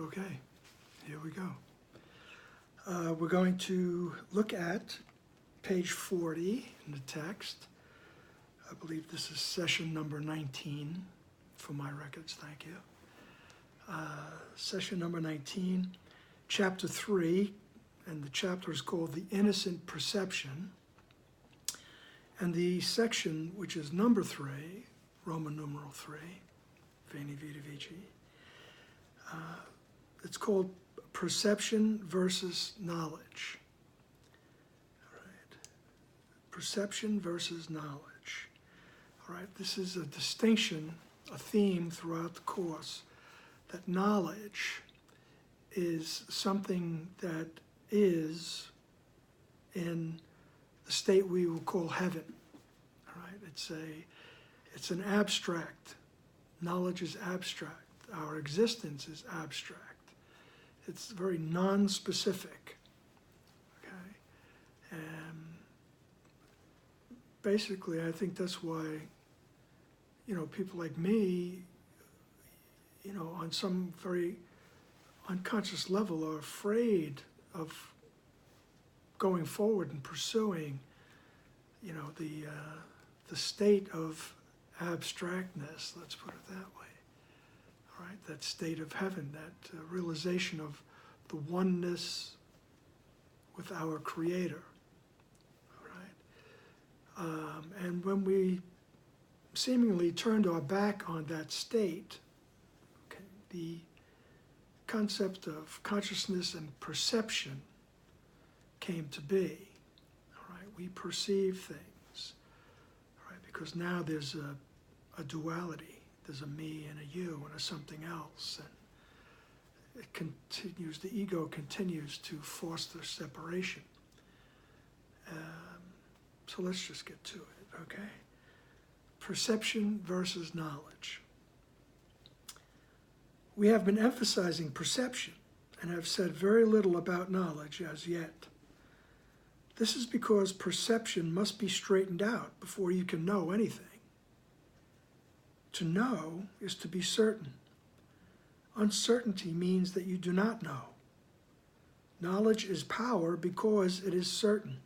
Okay, here we go. We're going to look at page 40 in the text. I believe this is session number 19 for my records, thank you. Session number 19, chapter 3, and the chapter is called The Innocent Perception. And the section, which is number 3, Roman numeral 3, Veni Vidi Vici, it's called Perception versus Knowledge. All right. Perception versus knowledge. All right. This is a distinction, a theme throughout the course, that knowledge is something that is in the state we will call heaven. All right. It's an abstract. Knowledge is abstract. Our existence is abstract. It's very non-specific, okay? And basically, I think that's why, people like me, on some very unconscious level are afraid of going forward and pursuing, the state of abstractness, let's put it that way. Right, that state of heaven, that realization of the oneness with our Creator. All right? And when we seemingly turned our back on that state, okay, the concept of consciousness and perception came to be. All right? We perceive things, all right, because now there's a duality. There's a me and a you and a something else, and it continues. The ego continues to foster separation. So let's just get to it, okay? Perception versus knowledge. We have been emphasizing perception and have said very little about knowledge as yet. This is because perception must be straightened out before you can know anything. To know is to be certain. Uncertainty means that you do not know. Knowledge is power because it is certain.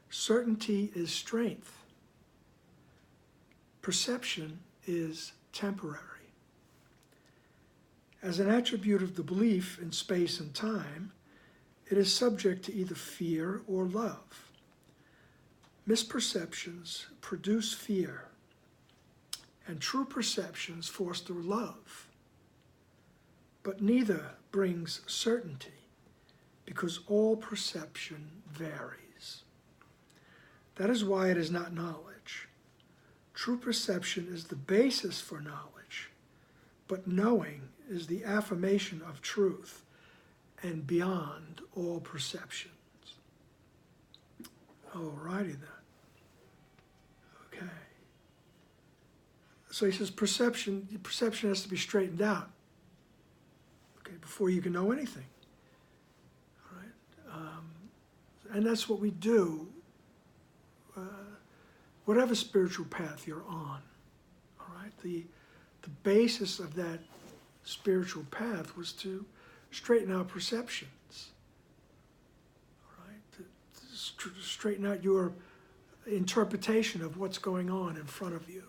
Certainty is strength. Perception is temporary. As an attribute of the belief in space and time, it is subject to either fear or love. Misperceptions produce fear, and true perceptions foster love. But neither brings certainty, because all perception varies. That is why it is not knowledge. True perception is the basis for knowledge, but knowing is the affirmation of truth and beyond all perceptions. Alrighty then. Okay. So he says perception has to be straightened out, okay, before you can know anything. All right, and that's what we do. Whatever spiritual path you're on, all right. The basis of that spiritual path was to straighten out perceptions. All right, to straighten out your interpretation of what's going on in front of you.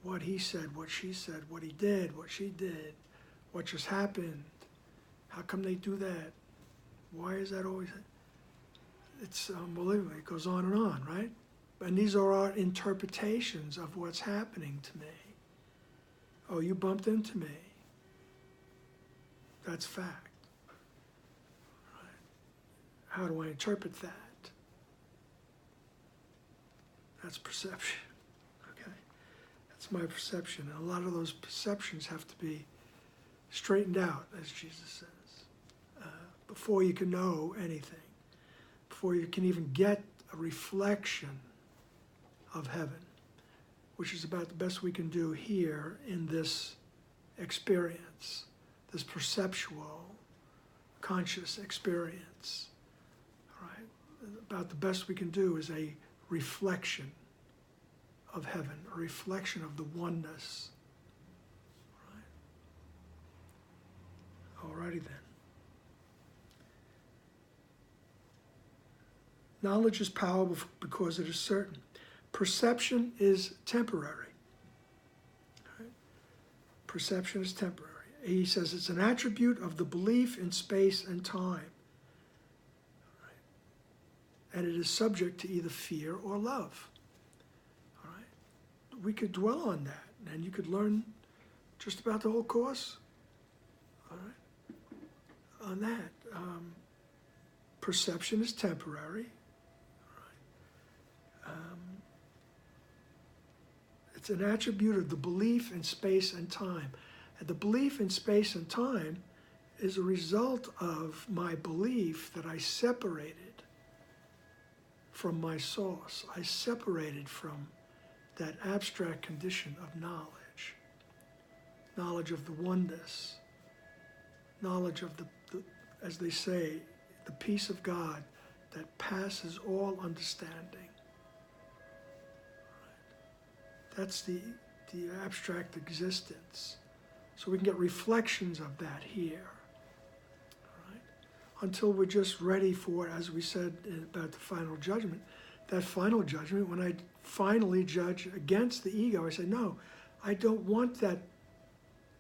What he said, what she said, what he did, what she did, what just happened, how come they do that, why is that always, it's unbelievable, it goes on, right? And these are our interpretations of what's happening to me. Oh, you bumped into me. That's fact. Right? How do I interpret that? That's perception. That's my perception. And a lot of those perceptions have to be straightened out, as Jesus says, before you can know anything, before you can even get a reflection of heaven, which is about the best we can do here in this experience, this perceptual, conscious experience. All right? About the best we can do is a reflection of heaven, a reflection of the oneness. Right? then. Knowledge is power because it is certain. Perception is temporary. Right? Perception is temporary. He says it's an attribute of the belief in space and time. Right? And it is subject to either fear or love. All right? We could dwell on that, and you could learn just about the whole course. All right? On that. Perception is temporary. It's an attribute of the belief in space and time. And the belief in space and time is a result of my belief that I separated from my source. I separated from that abstract condition of knowledge. Knowledge of the oneness. Knowledge of the, as they say, the peace of God that passes all understanding. That's the abstract existence. So we can get reflections of that here. All right? Until we're just ready for, as we said about the final judgment, that final judgment, when I finally judge against the ego, I say, no, I don't want that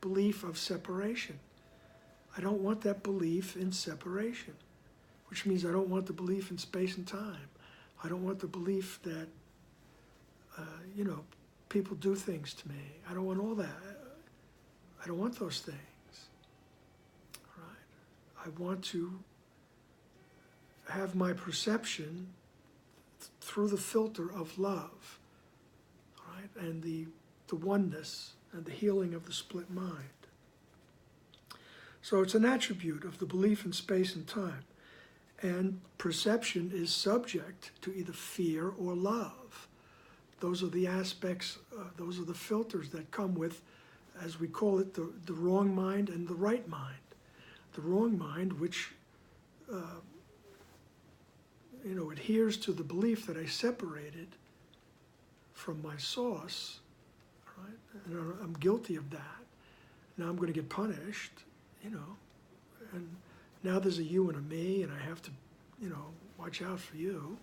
belief of separation. I don't want that belief in separation, which means I don't want the belief in space and time. I don't want the belief that, people do things to me. I don't want all that. I don't want those things. All right? I want to have my perception through the filter of love, all right? And the oneness and the healing of the split mind. So it's an attribute of the belief in space and time. And perception is subject to either fear or love. Those are the aspects, those are the filters that come with, as we call it, the wrong mind and the right mind. The wrong mind, which adheres to the belief that I separated from my source, right? And I'm guilty of that. Now I'm going to get punished, and now there's a you and a me, and I have to, watch out for you.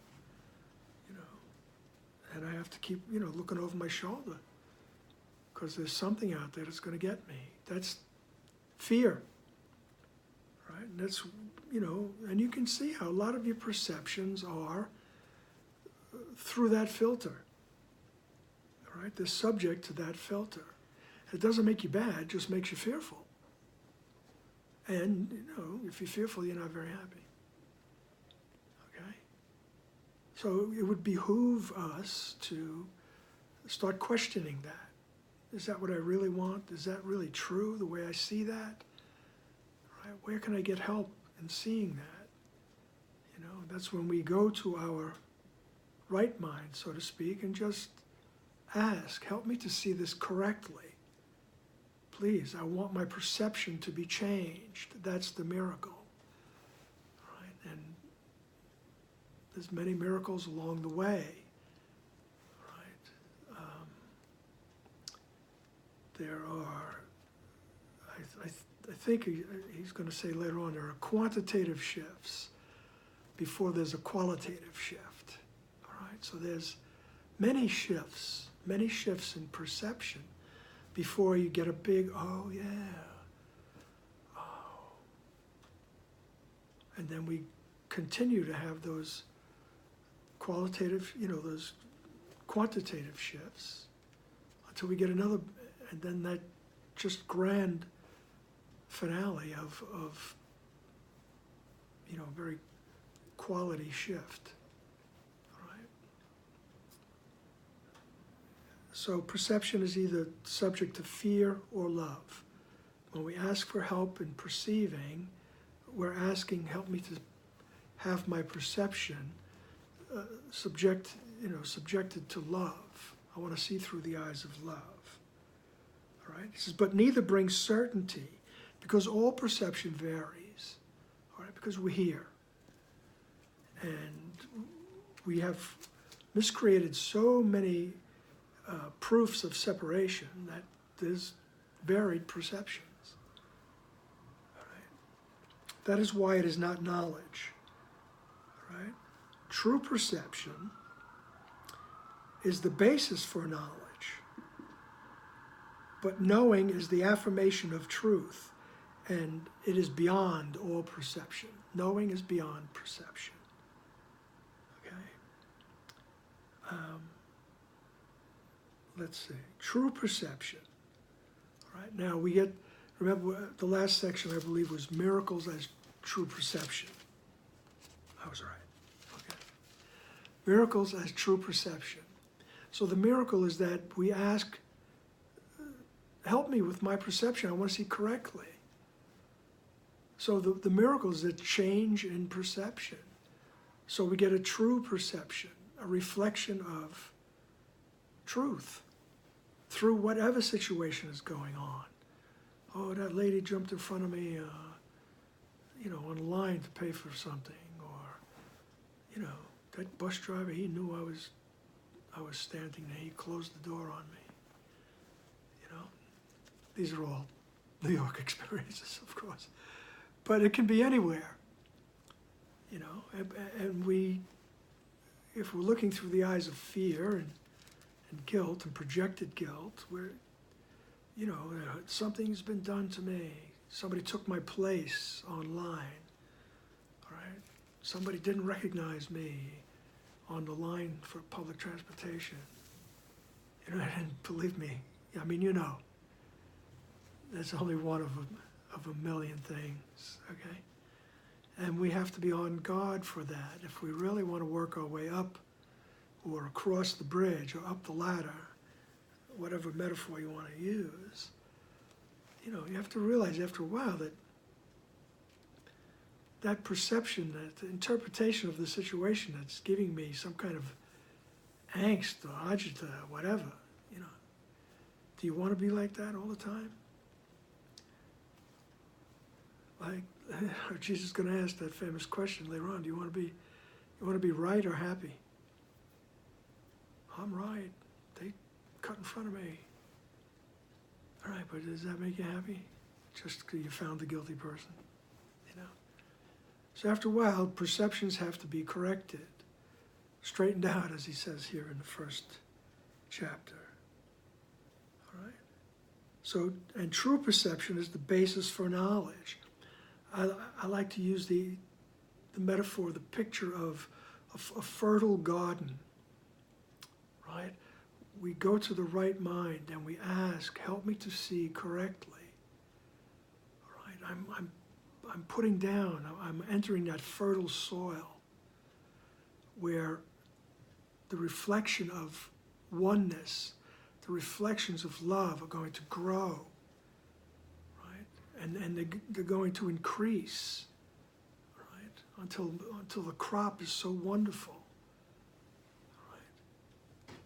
And I have to keep, looking over my shoulder because there's something out there that's going to get me. That's fear, right? And that's, and you can see how a lot of your perceptions are through that filter, all right? They're subject to that filter. It doesn't make you bad, it just makes you fearful. And, if you're fearful, you're not very happy. So it would behoove us to start questioning that. Is that what I really want? Is that really true, the way I see that? Right? Where can I get help in seeing that? That's when we go to our right mind, so to speak, and just ask, help me to see this correctly. Please, I want my perception to be changed. That's the miracle. Right? And there's many miracles along the way, right? There are, I think he's going to say later on, there are quantitative shifts before there's a qualitative shift, all right? So there's many shifts in perception before you get a big, oh yeah, oh. And then we continue to have those qualitative, those quantitative shifts until we get another, and then that just grand finale of very quality shift. All right? So perception is either subject to fear or love. When we ask for help in perceiving, we're asking, help me to have my perception subjected to love. I want to see through the eyes of love. All right? He says, but neither brings certainty, because all perception varies. All right? Because we're here. And we have miscreated so many proofs of separation that there's varied perceptions. All right? That is why it is not knowledge. Right? True perception is the basis for knowledge. But knowing is the affirmation of truth, and it is beyond all perception. Knowing is beyond perception. Okay? Let's see. True perception. All right, now we get, remember the last section I believe was miracles as true perception. I was right. Okay. Miracles as true perception. So the miracle is that we ask, help me with my perception. I want to see correctly. So the miracle is a change in perception. So we get a true perception, a reflection of truth through whatever situation is going on. Oh, that lady jumped in front of me, on a line to pay for something, or, that bus driver, he knew I was standing there. He closed the door on me. These are all New York experiences, of course. But it can be anywhere, and if we're looking through the eyes of fear and guilt and projected guilt, where, something's been done to me. Somebody took my place online, all right? Somebody didn't recognize me on the line for public transportation. And believe me, that's only one of a million things, okay? And we have to be on guard for that. If we really want to work our way up or across the bridge or up the ladder, whatever metaphor you want to use, you have to realize after a while that perception, that interpretation of the situation that's giving me some kind of angst or agita or whatever, do you want to be like that all the time? Like, Jesus is going to ask that famous question later on. Do you want to be right or happy? I'm right. They cut in front of me. All right, but does that make you happy? Just because you found the guilty person, So after a while, perceptions have to be corrected, straightened out, as he says here in the first chapter. All right. So, and true perception is the basis for knowledge. I like to use the metaphor, the picture of a fertile garden, right? We go to the right mind and we ask, help me to see correctly. All right, I'm putting down, I'm entering that fertile soil where the reflection of oneness, the reflections of love are going to grow. And they're going to increase, right? Until the crop is so wonderful, right?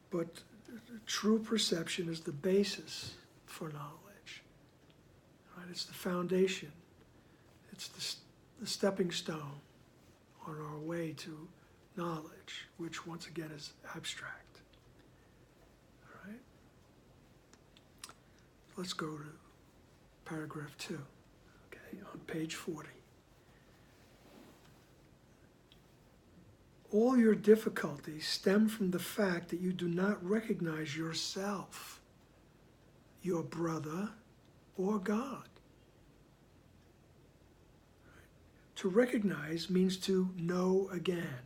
But true perception is the basis for knowledge, right? It's the foundation. It's the stepping stone on our way to knowledge, which once again is abstract. All right. Let's go to paragraph 2, okay, on page 40. All your difficulties stem from the fact that you do not recognize yourself, your brother, or God. To recognize means to know again,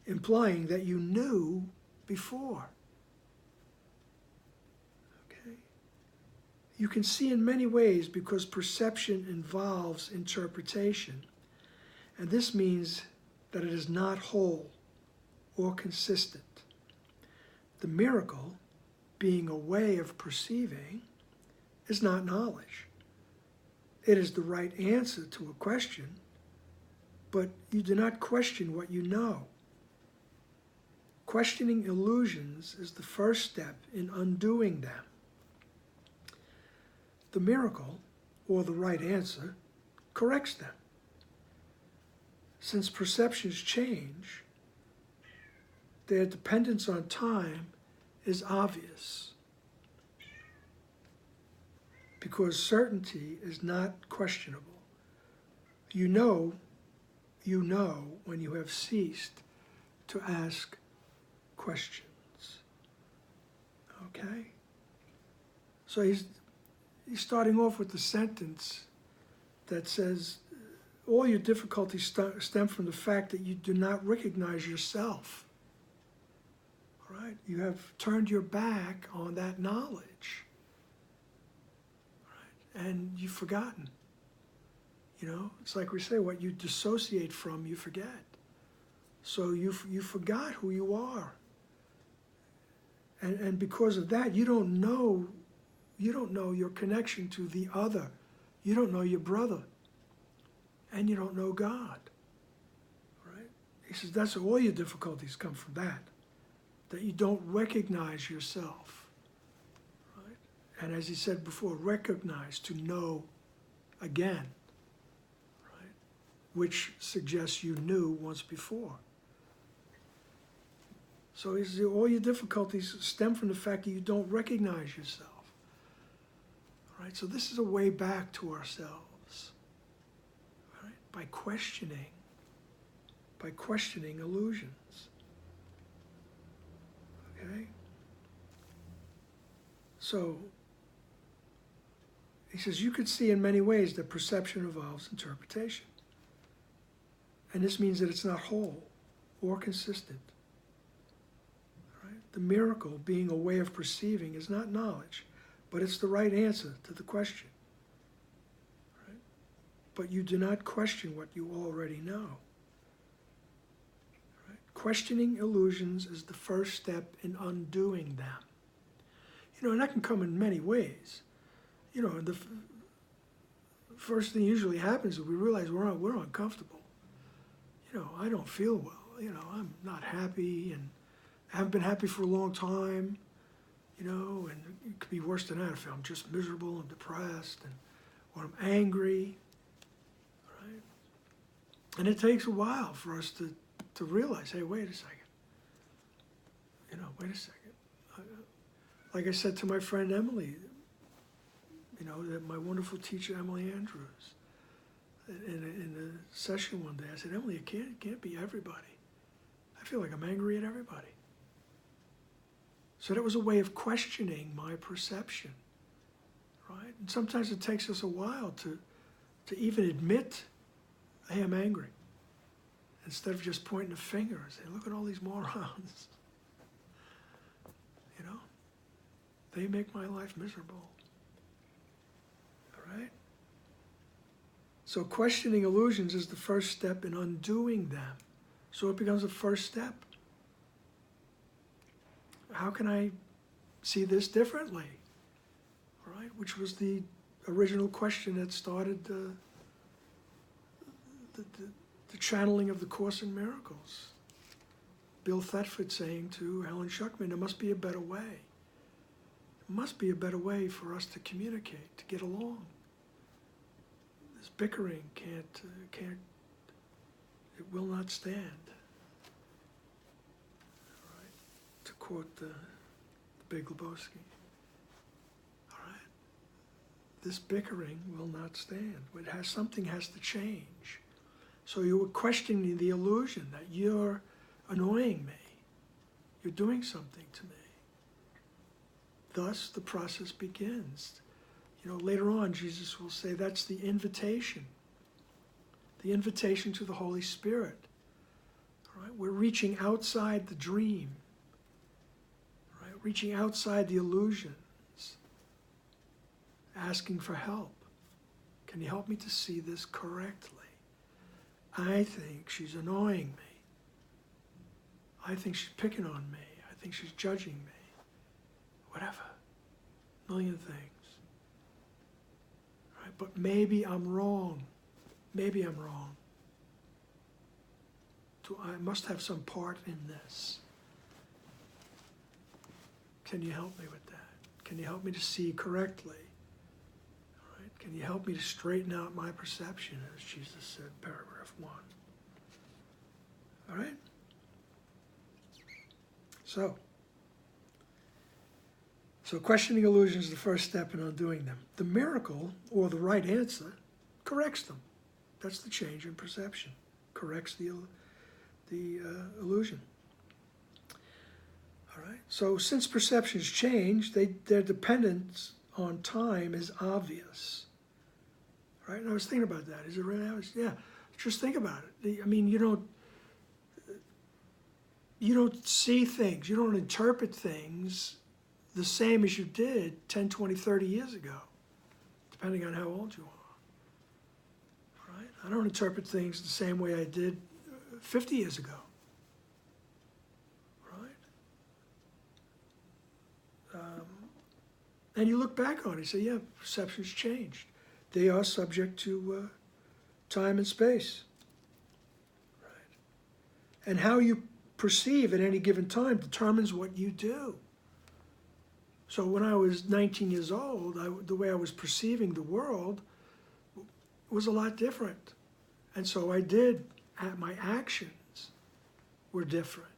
implying that you knew before. You can see in many ways because perception involves interpretation, and this means that it is not whole or consistent. The miracle, being a way of perceiving, is not knowledge. It is the right answer to a question, but you do not question what you know. Questioning illusions is the first step in undoing them. The miracle, or the right answer, corrects them. Since perceptions change, their dependence on time is obvious, because certainty is not questionable. You know when you have ceased to ask questions. Okay? So he's starting off with the sentence that says, all your difficulties stem from the fact that you do not recognize yourself. All right? You have turned your back on that knowledge. All right? And you've forgotten. You know, it's like we say, what you dissociate from, you forget. So you forgot who you are. And because of that, you don't know your connection to the other. You don't know your brother. And you don't know God. Right? He says that's all your difficulties come from that you don't recognize yourself. Right? And as he said before, recognize, to know again. Right? Which suggests you knew once before. So he says all your difficulties stem from the fact that you don't recognize yourself. All right? So this is a way back to ourselves. Right? By questioning illusions. Okay? So he says you could see in many ways that perception involves interpretation. And this means that it's not whole or consistent. Right? The miracle, being a way of perceiving, is not knowledge, but it's the right answer to the question. Right? But you do not question what you already know. Right? Questioning illusions is the first step in undoing them. You know, and that can come in many ways. You know, the first thing usually happens is we realize we're uncomfortable. You know, I don't feel well. You know, I'm not happy, and I haven't been happy for a long time. You know, and it could be worse than that if I'm just miserable and depressed, or I'm angry. Right? And it takes a while for us to realize, hey, wait a second. You know, wait a second. Like I said to my friend Emily, you know, that my wonderful teacher Emily Andrews, in a session one day, I said, Emily, it can't be everybody. I feel like I'm angry at everybody. So that was a way of questioning my perception, right? And sometimes it takes us a while to even admit, hey, I'm angry, instead of just pointing a finger and saying, look at all these morons. You know, they make my life miserable. All right? So questioning illusions is the first step in undoing them. So it becomes a first step. How can I see this differently? All right? Which was the original question that started the channeling of the Course in Miracles. Bill Thetford saying to Helen Schuckman, there must be a better way. There must be a better way for us to communicate, to get along. This bickering can't, it will not stand. All right? To quote the Big Lebowski. All right? This bickering will not stand. Something has to change. So you were questioning the illusion that you're annoying me. You're doing something to me. Thus, the process begins. You know, later on, Jesus will say that's the invitation to the Holy Spirit. All right? We're reaching outside the dream, right? Reaching outside the illusions, asking for help. Can you help me to see this correctly? I think she's annoying me. I think she's picking on me. I think she's judging me. Whatever. A million things. Right? But maybe I'm wrong. Maybe I'm wrong. I must have some part in this. Can you help me with that? Can you help me to see correctly? All right? Can you help me to straighten out my perception, as Jesus said, paragraph 1. All right? So questioning illusions is the first step in undoing them. The miracle, or the right answer, corrects them. That's the change in perception. Corrects the illusion. All right. So since perceptions change, their dependence on time is obvious. Right? And I was thinking about that. Is it really obvious? Yeah. Just think about it. I mean, you don't see things, you don't interpret things the same as you did 10, 20, 30 years ago, depending on how old you are. Right? I don't interpret things the same way I did 50 years ago. Right? And you look back on it and say, yeah, perceptions changed. They are subject to time and space. Right? And how you perceive at any given time determines what you do. So when I was 19 years old, the way I was perceiving the world was a lot different. And so my actions were different.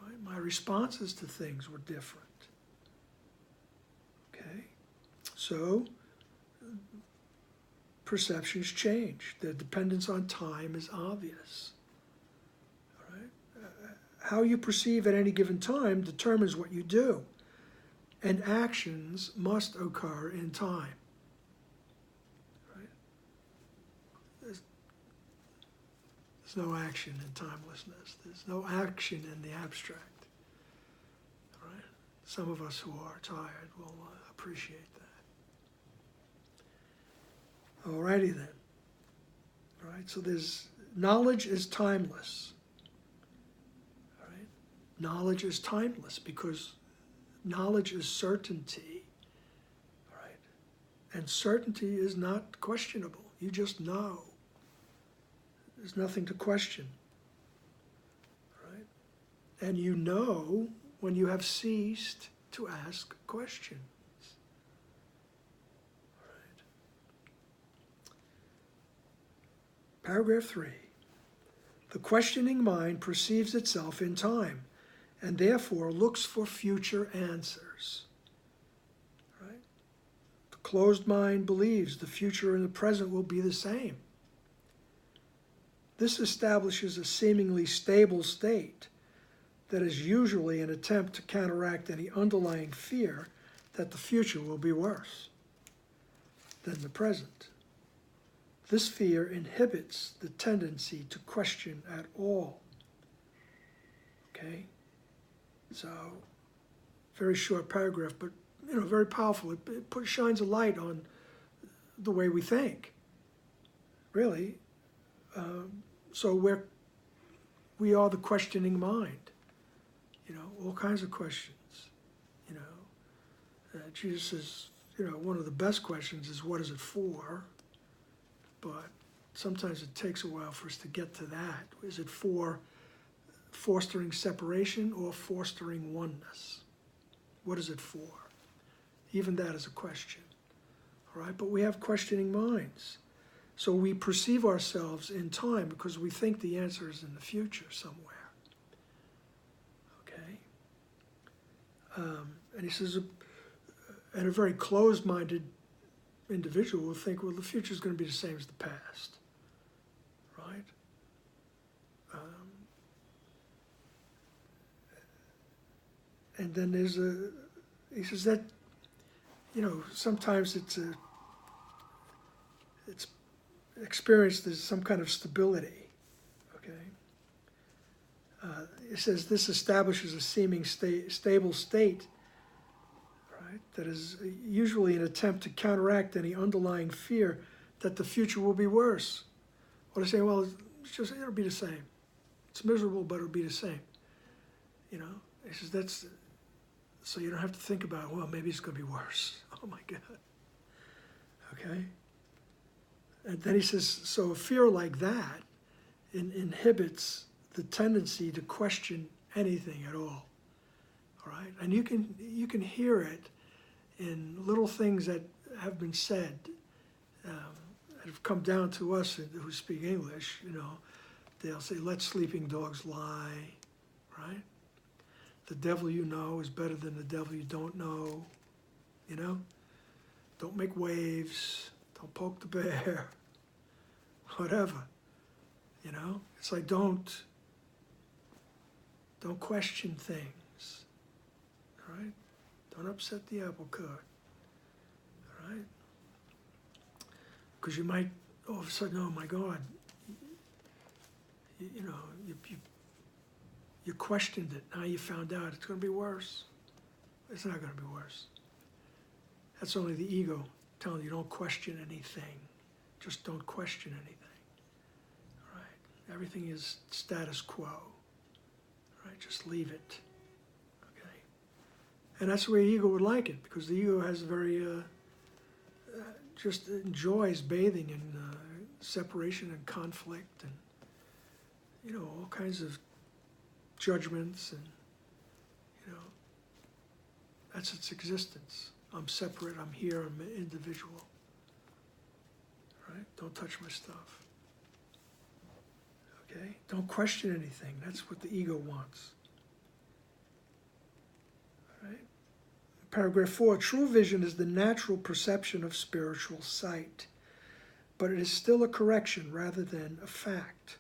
Right? My responses to things were different. Okay? So perceptions change. Their dependence on time is obvious. How you perceive at any given time determines what you do, and actions must occur in time. Right? There's no action in timelessness. There's no action in the abstract. Right? Some of us who are tired will appreciate that. Alrighty then. All right, so knowledge is timeless. Knowledge is timeless because knowledge is certainty, right? And certainty is not questionable. You just know. There's nothing to question, right? And you know when you have ceased to ask questions. Right. Paragraph 3. The questioning mind perceives itself in time, and therefore looks for future answers. Right? The closed mind believes the future and the present will be the same. This establishes a seemingly stable state that is usually an attempt to counteract any underlying fear that the future will be worse than the present. This fear inhibits the tendency to question at all. Okay? So, very short paragraph, but very powerful. It shines a light on the way we think, really. So we are the questioning mind. All kinds of questions. Jesus says, one of the best questions is, what is it for? But sometimes it takes a while for us to get to that. Is it for fostering separation or fostering oneness? What is it for? Even that is a question. All right, but we have questioning minds. So we perceive ourselves in time because we think the answer is in the future somewhere. Okay? And he says, and a very closed-minded individual will think, well, the future is going to be the same as the past. Right? And then he says that, sometimes it's experienced as some kind of stability, okay? It says this establishes a seeming stable state, right, that is usually an attempt to counteract any underlying fear that the future will be worse. Or to say, well, it'll be the same. It's miserable, but it'll be the same. He says so you don't have to think about, well, maybe it's going to be worse. Oh my God. Okay? And then he says, so a fear like that inhibits the tendency to question anything at all. All right? And you can hear it in little things that have been said, that have come down to us who speak English. They'll say, let sleeping dogs lie, right? The devil you know is better than the devil you don't know, Don't make waves, don't poke the bear, whatever, you know? It's like don't question things, all right? Don't upset the apple cart, all right? Because you might all of a sudden, oh my God, you know, you questioned it. Now you found out it's going to be worse. It's not going to be worse. That's only the ego telling you don't question anything. Just don't question anything. All right? Everything is status quo. All right? Just leave it. Okay? And that's the way the ego would like it, because the ego has very just enjoys bathing in separation and conflict and, you know, all kinds of judgments, and, you know, that's its existence. I'm separate, I'm here, I'm an individual. Right? Don't touch my stuff. Okay? Don't question anything. That's what the ego wants. All right? Paragraph 4, true vision is the natural perception of spiritual sight, but it is still a correction rather than a fact.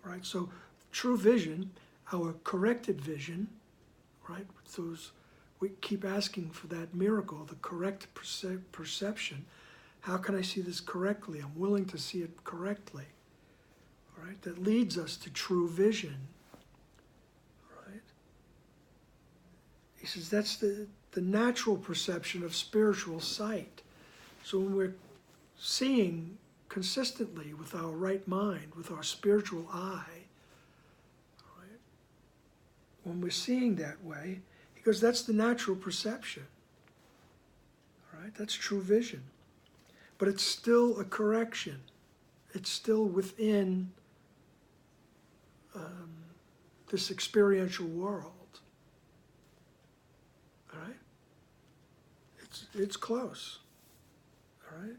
All right? So true vision, our corrected vision, right? Those, we keep asking for that miracle, the correct perception. How can I see this correctly? I'm willing to see it correctly. All right? That leads us to true vision. All right? He says that's the natural perception of spiritual sight. So when we're seeing consistently with our right mind, with our spiritual eye, all right? When we're seeing that way, because that's the natural perception. All right? That's true vision. But it's still a correction. It's still within this experiential world. All right? It's close. All right?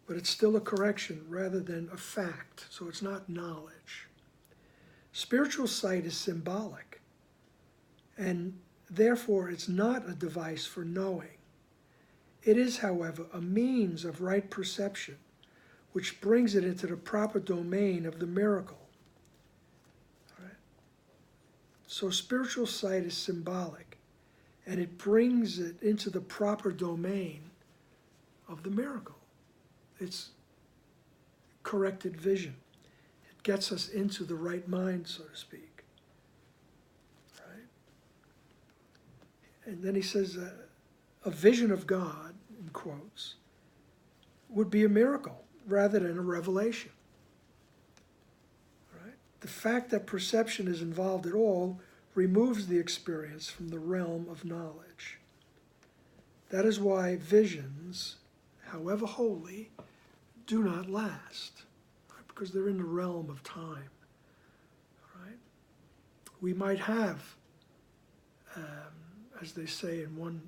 But it's still a correction rather than a fact. So it's not knowledge. Spiritual sight is symbolic, and therefore it's not a device for knowing. It is, however, a means of right perception, which brings it into the proper domain of the miracle. All right? So spiritual sight is symbolic, and it brings it into the proper domain of the miracle. It's corrected vision. It gets us into the right mind, so to speak. Right? And then he says, a vision of God, in quotes, would be a miracle rather than a revelation. Right? The fact that perception is involved at all removes the experience from the realm of knowledge. That is why visions, however holy, do not last, right? Because they're in the realm of time. Right? We might have, as they say in one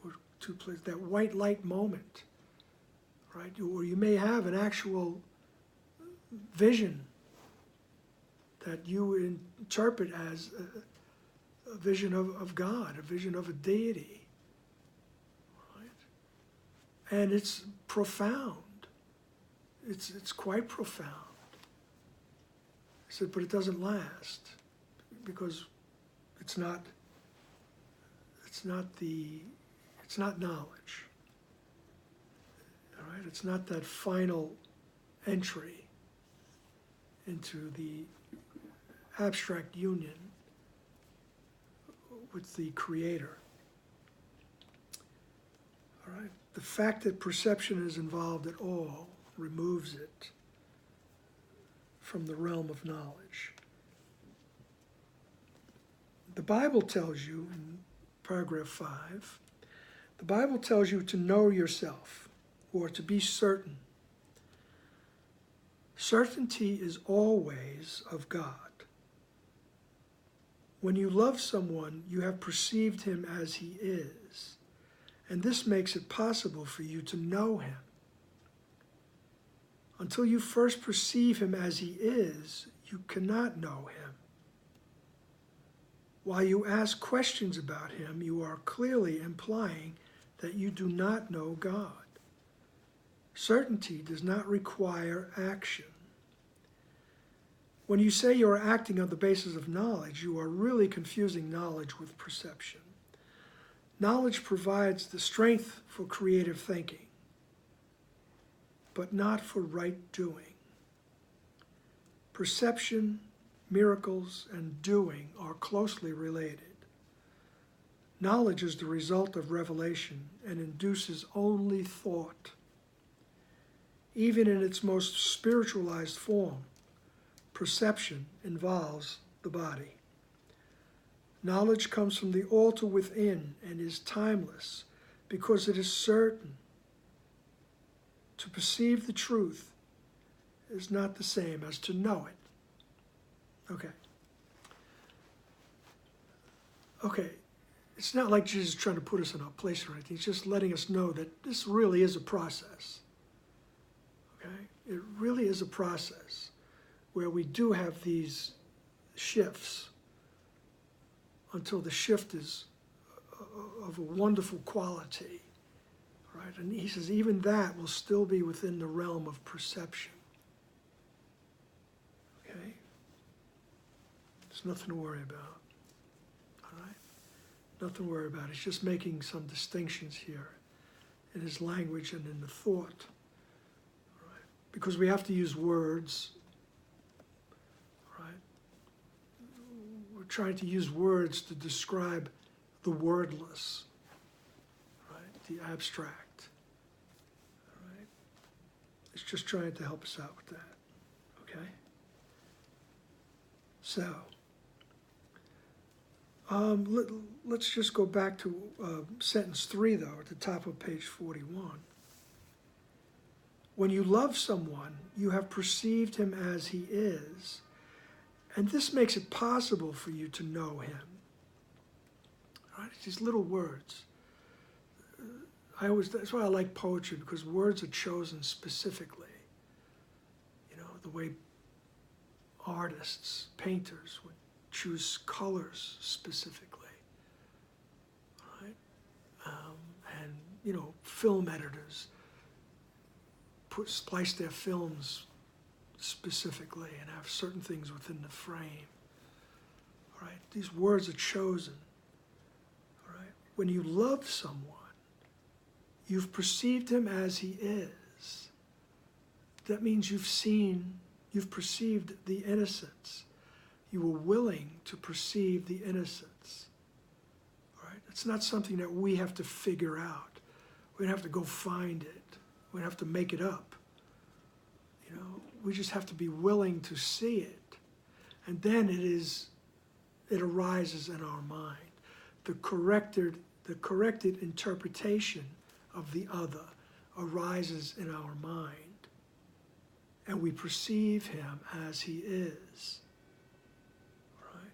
or two places, that white light moment, right? Or you may have an actual vision that you interpret as a vision of God, a vision of a deity, right? And it's profound. It's quite profound. He said, but it doesn't last because it's not knowledge. All right? It's not that final entry into the abstract union with the Creator. All right? The fact that perception is involved at all removes it from the realm of knowledge. The Bible tells you, in paragraph 5, the Bible tells you to know yourself, or to be certain. Certainty is always of God. When you love someone, you have perceived him as he is, and this makes it possible for you to know him. Until you first perceive him as he is, you cannot know him. While you ask questions about him, you are clearly implying that you do not know God. Certainty does not require action. When you say you are acting on the basis of knowledge, you are really confusing knowledge with perception. Knowledge provides the strength for creative thinking, but not for right doing. Perception, miracles, and doing are closely related. Knowledge is the result of revelation and induces only thought. Even in its most spiritualized form, perception involves the body. Knowledge comes from the altar within and is timeless because it is certain. To perceive the truth is not the same as to know it. Okay, it's not like Jesus is trying to put us in a place or anything. He's just letting us know that this really is a process. Okay, it really is a process where we do have these shifts until the shift is of a wonderful quality, right? And he says even that will still be within the realm of perception. Okay? There's nothing to worry about, all right? Nothing to worry about. He's just making some distinctions here in his language and in the thought, all right? Because we have to use words. Trying to use words to describe the wordless, right? The abstract, right? It's just trying to help us out with that, okay? So, let's just go back to sentence 3, though, at the top of page 41. When you love someone, you have perceived him as he is, and this makes it possible for you to know him. Right? It's these little words. That's why I like poetry, because words are chosen specifically. You know, the way artists, painters would choose colors specifically. Right? And, you know, film editors splice their films specifically and have certain things within the frame. All right? These words are chosen. All right? When you love someone, you've perceived him as he is. That means you've perceived the innocence. You were willing to perceive the innocence. All right? It's not something that we have to figure out. We don't have to go find it. We don't have to make it up. You know, we just have to be willing to see it. And then it arises in our mind. The corrected interpretation of the other arises in our mind. And we perceive him as he is. Right?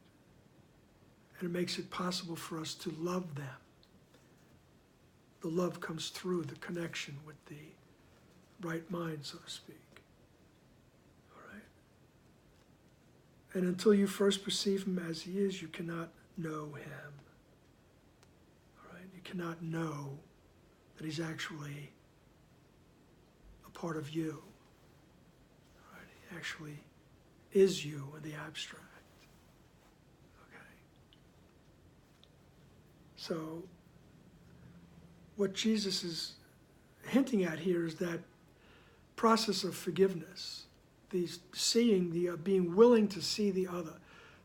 And it makes it possible for us to love them. The love comes through the connection with the right mind, so to speak. And until you first perceive him as he is, you cannot know him. All right? You cannot know that he's actually a part of you. All right? He actually is you in the abstract. Okay? So, what Jesus is hinting at here is that process of forgiveness. Being willing to see the other,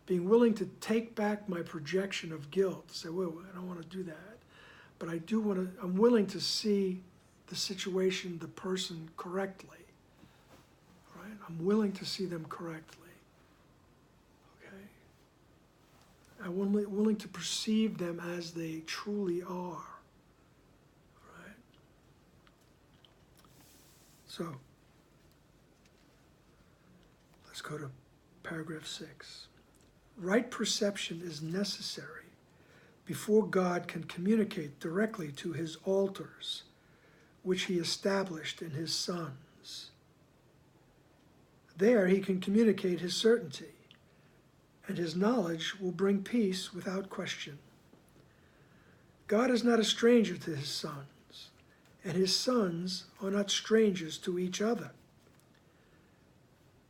being willing to take back my projection of guilt, say, well, I don't want to do that, but I'm willing to see the situation, the person correctly, right? I'm willing to see them correctly, okay? I'm willing to perceive them as they truly are, right? So, let's go to paragraph 6. Right perception is necessary before God can communicate directly to his altars, which he established in his sons. There he can communicate his certainty, and his knowledge will bring peace without question. God is not a stranger to his sons. and his sons are not strangers to each other.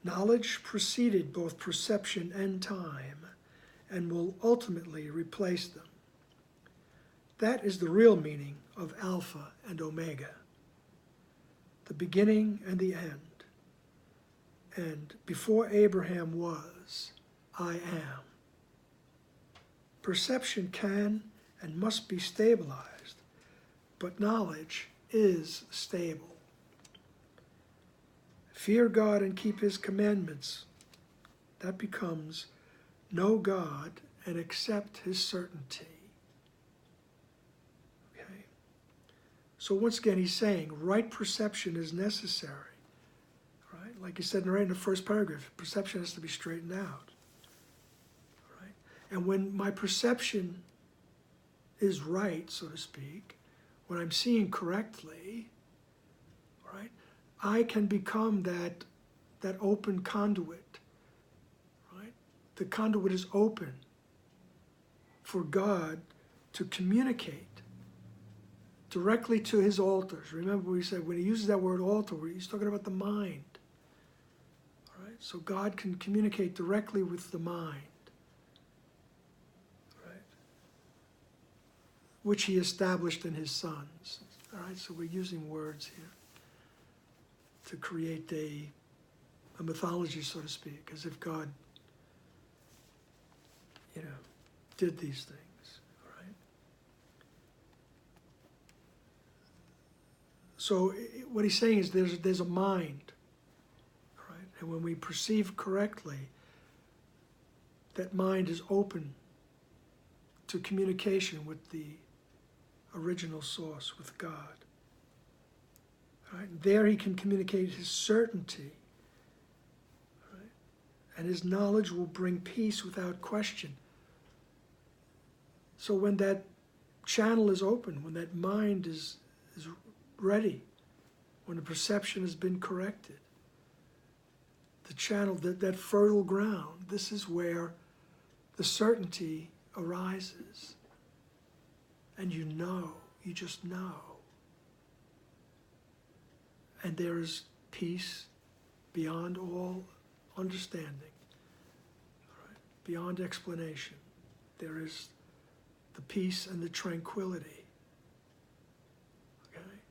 Knowledge preceded both perception and time, and will ultimately replace them. That is the real meaning of Alpha and Omega, the beginning and the end. And before Abraham was, I am. Perception can and must be stabilized, but knowledge is stable. Fear God and keep his commandments. That becomes know God and accept his certainty. Okay? So once again, he's saying right perception is necessary. Right? Like he said right in the first paragraph, perception has to be straightened out. Right? And when my perception is right, so to speak, when I'm seeing correctly, right, I can become that open conduit. Right? The conduit is open for God to communicate directly to his altars. Remember we said when he uses that word altar, he's talking about the mind. All right? So God can communicate directly with the mind. Which he established in his sons. All right, so we're using words here to create a mythology, so to speak, as if God, did these things. All right. So what he's saying is there's a mind, all right, and when we perceive correctly, that mind is open to communication with the original source, with God. Right? There he can communicate his certainty. Right? And his knowledge will bring peace without question. So when that channel is open, when that mind is ready, when the perception has been corrected, the channel, that fertile ground, this is where the certainty arises. And you just know. And there is peace beyond all understanding, right? Beyond explanation. There is the peace and the tranquility. Okay?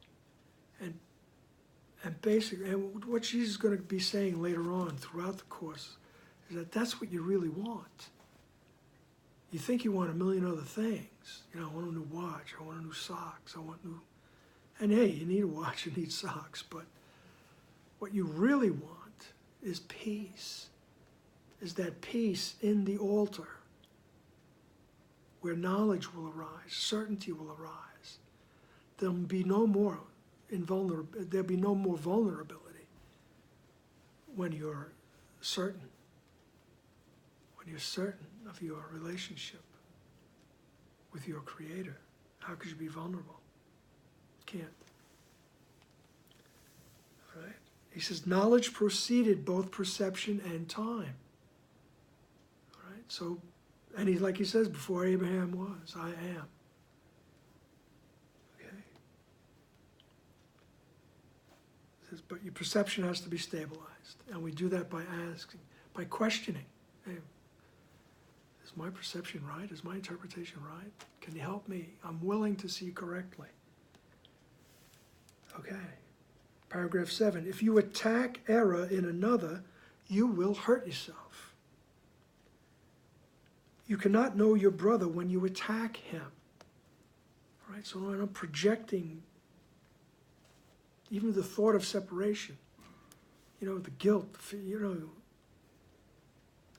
And basically, and what Jesus is going to be saying later on throughout the course is that that's what you really want. You think you want a million other things. I want a new watch, I want new socks, and hey, you need a watch, you need socks, but what you really want is peace. Is that peace in the altar where knowledge will arise, certainty will arise. There'll be no more vulnerability when you're certain. When you're certain of your relationship with your Creator, how could you be vulnerable? You can't. All right? He says, knowledge preceded both perception and time. All right? So, and he's like he says, before Abraham was, I am. Okay? He says, but your perception has to be stabilized. And we do that by asking, by questioning. Hey, is my perception right? Is my interpretation right? Can you help me? I'm willing to see correctly. Okay. Paragraph 7. If you attack error in another, you will hurt yourself. You cannot know your brother when you attack him. All right? So when I'm projecting even the thought of separation, the guilt,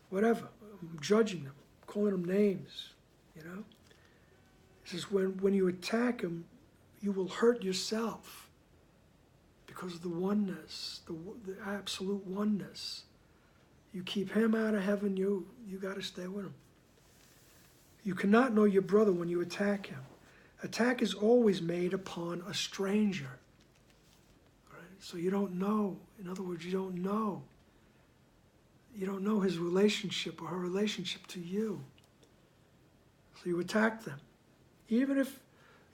whatever, I'm judging them. Calling them names, He says, when you attack him, you will hurt yourself because of the oneness, the absolute oneness. You keep him out of heaven, you got to stay with him. You cannot know your brother when you attack him. Attack is always made upon a stranger. Right? So you don't know. In other words, you don't know. You don't know his relationship or her relationship to you. So you attack them. Even if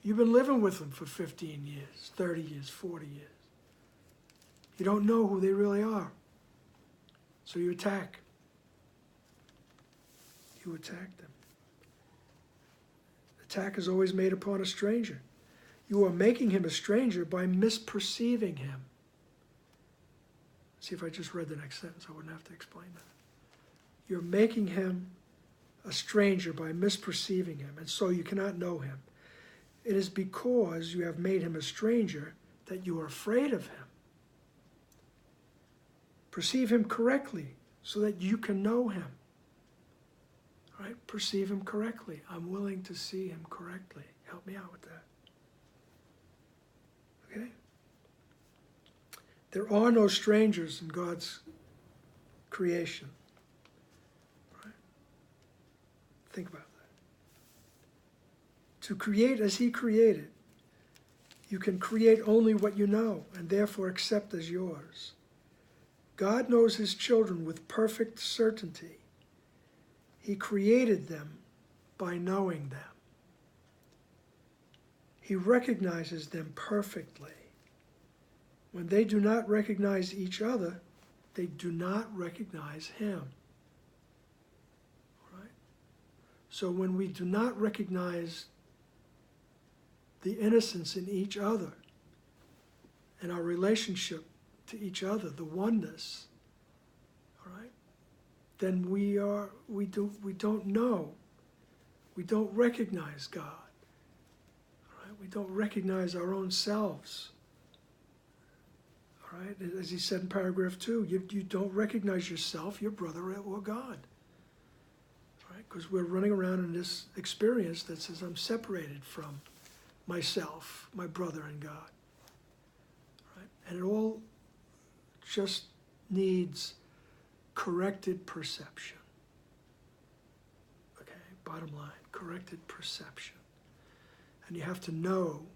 You've been living with them for 15 years, 30 years, 40 years. You don't know who they really are. So you attack. You attack them. Attack is always made upon a stranger. You are making him a stranger by misperceiving him. See if I just read the next sentence, I wouldn't have to explain that. You're making him a stranger by misperceiving him, and so you cannot know him. It is because you have made him a stranger that you are afraid of him. Perceive him correctly so that you can know him. All right? Perceive him correctly. I'm willing to see him correctly. Help me out with that. Okay? There are no strangers in God's creation. Right? Think about that. To create as he created, you can create only what you know and therefore accept as yours. God knows his children with perfect certainty. He created them by knowing them. He recognizes them perfectly. When they do not recognize each other, they do not recognize him. All right? So when we do not recognize the innocence in each other and our relationship to each other, the oneness, all right, then we don't know. We don't recognize God. All right? We don't recognize our own selves. All right? As he said in paragraph 2, you don't recognize yourself, your brother, or God. Right? Because we're running around in this experience that says I'm separated from myself, my brother, and God. Right? And it all just needs corrected perception. Okay, bottom line, corrected perception. And you have to know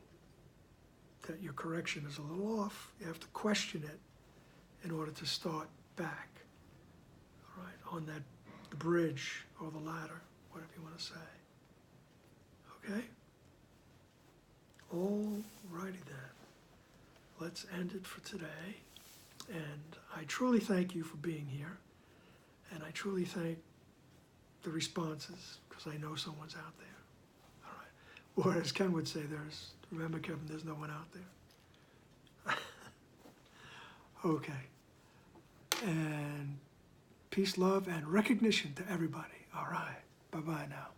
that your correction is a little off. You have to question it in order to start back, all right, on that the bridge or the ladder, whatever you want to say. Okay? All righty then. Let's end it for today. And I truly thank you for being here. And I truly thank the responses, because I know someone's out there. All right. Or as Ken would say, remember, Kevin, there's no one out there. Okay. And peace, love, and recognition to everybody. All right. Bye-bye now.